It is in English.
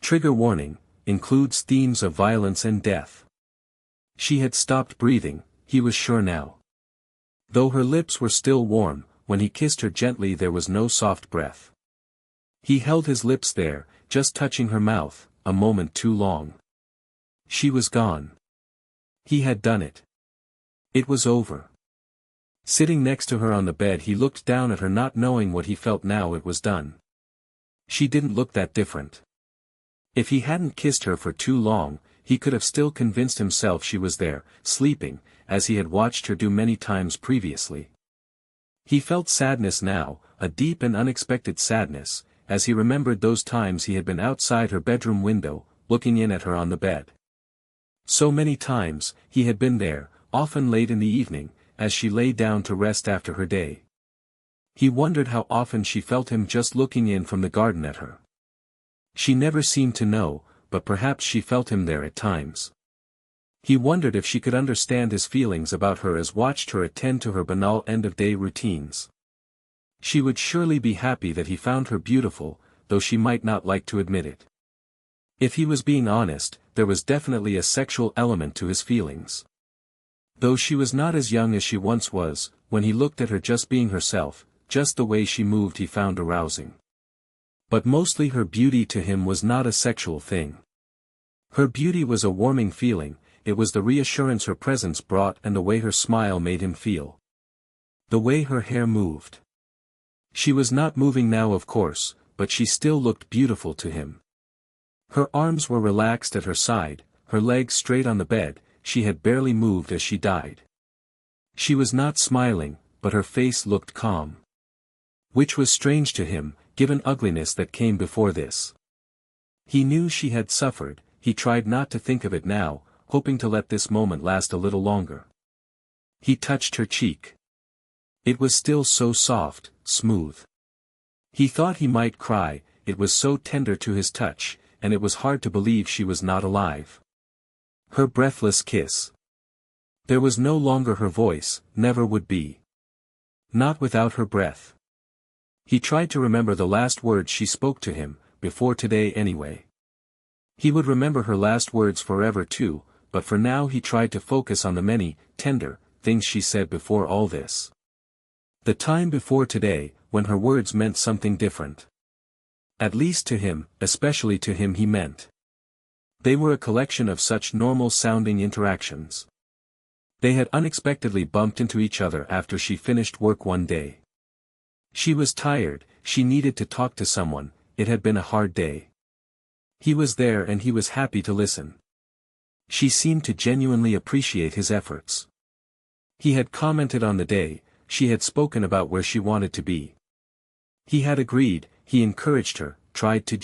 Trigger warning, includes themes of violence and death. She had stopped breathing, he was sure now. Though her lips were still warm, when he kissed her gently there was no soft breath. He held his lips there, just touching her mouth, a moment too long. She was gone. He had done it. It was over. Sitting next to her on the bed he looked down at her, not knowing what he felt now it was done. She didn't look that different. If he hadn't kissed her for too long, he could have still convinced himself she was there, sleeping, as he had watched her do many times previously. He felt sadness now, a deep and unexpected sadness, as he remembered those times he had been outside her bedroom window, looking in at her on the bed. So many times, he had been there, often late in the evening, as she lay down to rest after her day. He wondered how often she felt him just looking in from the garden at her. She never seemed to know, but perhaps she felt him there at times. He wondered if she could understand his feelings about her as watched her attend to her banal end-of-day routines. She would surely be happy that he found her beautiful, though she might not like to admit it. If he was being honest, there was definitely a sexual element to his feelings. Though she was not as young as she once was, when he looked at her just being herself, just the way she moved he found arousing. But mostly her beauty to him was not a sexual thing. Her beauty was a warming feeling, it was the reassurance her presence brought and the way her smile made him feel. The way her hair moved. She was not moving now of course, but she still looked beautiful to him. Her arms were relaxed at her side, her legs straight on the bed, she had barely moved as she died. She was not smiling, but her face looked calm. Which was strange to him, given ugliness that came before this. He knew she had suffered, he tried not to think of it now, hoping to let this moment last a little longer. He touched her cheek. It was still so soft, smooth. He thought he might cry, it was so tender to his touch, and it was hard to believe she was not alive. Her breathless kiss. There was no longer her voice, never would be. Not without her breath. He tried to remember the last words she spoke to him, before today anyway. He would remember her last words forever too, but for now he tried to focus on the many, tender, things she said before all this. The time before today, when her words meant something different. At least to him, especially to him he meant. They were a collection of such normal-sounding interactions. They had unexpectedly bumped into each other after she finished work one day. She was tired, she needed to talk to someone, it had been a hard day. He was there and he was happy to listen. She seemed to genuinely appreciate his efforts. He had commented on the day, she had spoken about where she wanted to be. He had agreed, he encouraged her, tried to